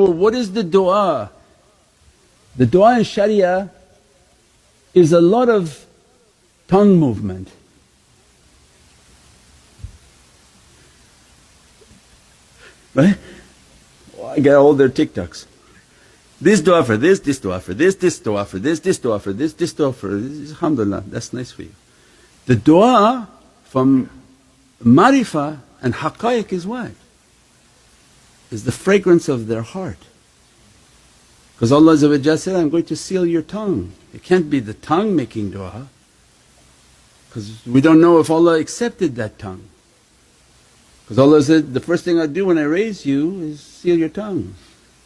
What is the du'a? The du'a in Sharia is a lot of tongue movement. Right? I get all their TikToks. This du'a for this du'a for this du'a for this du'a for this du'a for this. Alhamdulillah, that's nice for you. The du'a from marifah and haqqaiq is what? Is the fragrance of their heart. Because Allah said, I'm going to seal your tongue. It can't be the tongue making du'a, because we don't know if Allah accepted that tongue. Because Allah said, the first thing I do when I raise you is seal your tongue.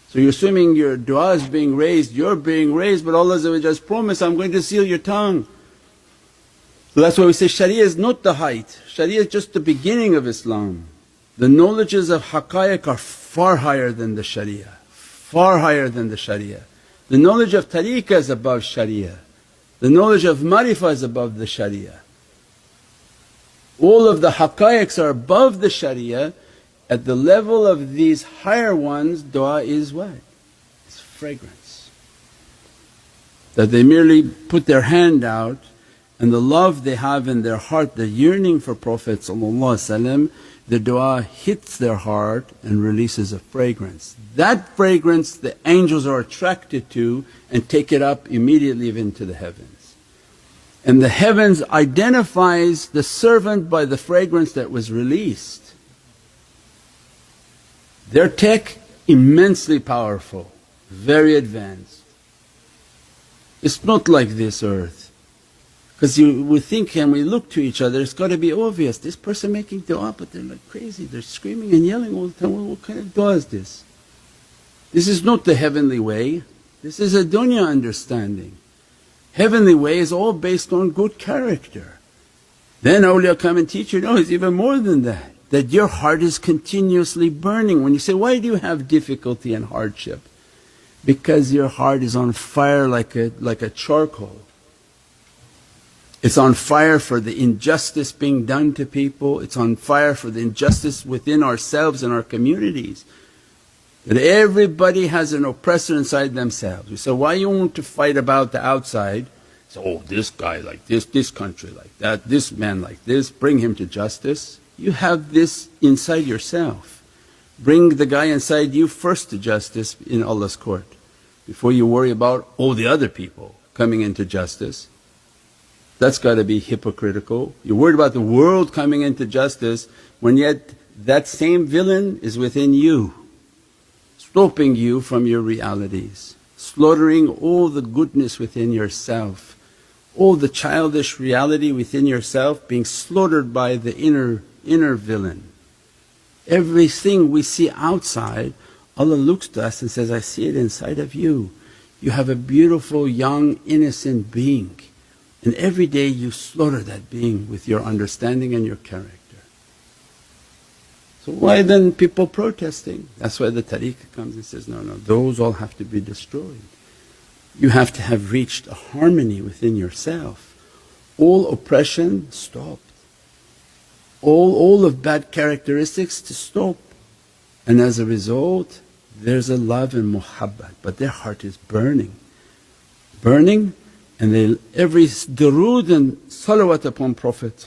So you're assuming your du'a is being raised, you're being raised, but Allah has promised, I'm going to seal your tongue. So that's why we say Sharia is not the height, Sharia is just the beginning of Islam. The knowledges of haqqaiq are far higher than the Sharia, far higher than the Sharia. The knowledge of tariqah is above Sharia, the knowledge of marifah is above the Sharia. All of the haqqaiqs are above the Sharia. At the level of these higher ones, du'a is what? It's fragrance. That they merely put their hand out and the love they have in their heart, the yearning for Prophet the du'a hits their heart and releases a fragrance. That fragrance the angels are attracted to and take it up immediately into the heavens. And the heavens identifies the servant by the fragrance that was released. Their tech immensely powerful, very advanced. It's not like this earth, because we think and we look to each other, it's got to be obvious, this person making du'a but they're like crazy, they're screaming and yelling all the time. Well, what kind of du'a is this? This is not the heavenly way, this is a dunya understanding. Heavenly way is all based on good character. Then awliya come and teach you, no, it's even more than that. That your heart is continuously burning. When you say, why do you have difficulty and hardship? Because your heart is on fire like a charcoal. It's on fire for the injustice being done to people, it's on fire for the injustice within ourselves and our communities. That everybody has an oppressor inside themselves. We say, why you want to fight about the outside? So, oh, this guy like this country like that, this man like this, bring him to justice. You have this inside yourself. Bring the guy inside you first to justice in Allah's court before you worry about all the other people coming into justice. That's got to be hypocritical. You're worried about the world coming into justice when yet that same villain is within you, stopping you from your realities, slaughtering all the goodness within yourself, all the childish reality within yourself being slaughtered by the inner villain. Everything we see outside, Allah looks to us and says, I see it inside of you. You have a beautiful young innocent being, and every day you slaughter that being with your understanding and your character. So why then people protesting? That's why the tariqah comes and says, no, those all have to be destroyed. You have to have reached a harmony within yourself. All oppression stopped, all of bad characteristics to stop, and as a result there's a love and muhabbat, but their heart is burning, and they every durood and salawat upon Prophet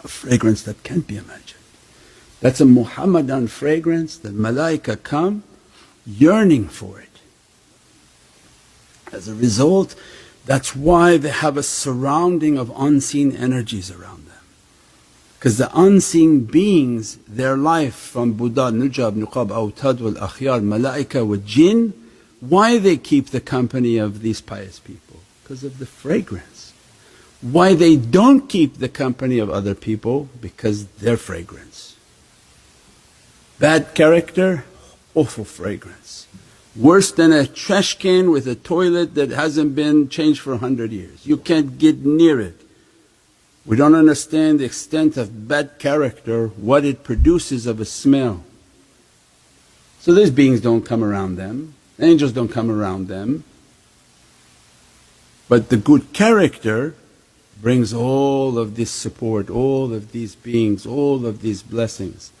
a fragrance that can't be imagined. That's a Muhammadan fragrance that malaika come yearning for it. As a result, that's why they have a surrounding of unseen energies around them. Because the unseen beings, their life from Buddha, Nujab, Nuqab, Awtad wal Akhyar, malaika wa jinn, why they keep the company of these pious people? Because of the fragrance. Why they don't keep the company of other people? Because their fragrance. Bad character, awful fragrance. Worse than a trash can with a toilet that hasn't been changed for 100 years. You can't get near it. We don't understand the extent of bad character, what it produces of a smell. So these beings don't come around them, angels don't come around them, but the good character brings all of this support, all of these beings, all of these blessings.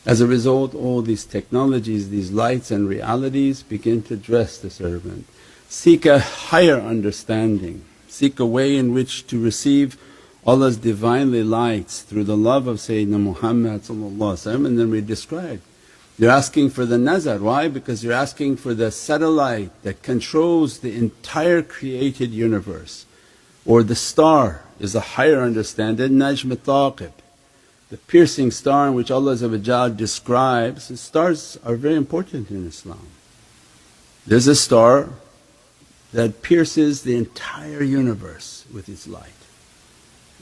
As a result, all these technologies, these lights and realities begin to dress the servant. Seek a higher understanding, seek a way in which to receive Allah's Divinely lights through the love of Sayyidina Muhammad, and then we described. You're asking for the nazar, why? Because you're asking for the satellite that controls the entire created universe, or the star is a higher understanding, Najm Thaqib. The piercing star in which Allah describes, the stars are very important in Islam. There's a star that pierces the entire universe with its light,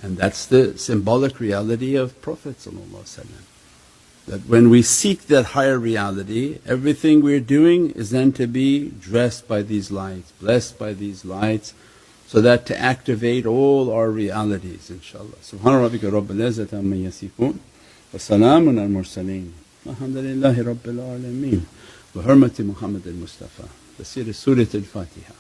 and that's the symbolic reality of Prophet. That when we seek that higher reality, everything we're doing is then to be dressed by these lights, blessed by these lights, so that to activate all our realities inshaAllah. Subhana rabbika rabbil izzati amma yasifoon wa salaamun al mursaleen walhamdulillahi rabbil alameen. Bi hurmati Muhammad al Mustafa. Tasir Surat al Fatiha.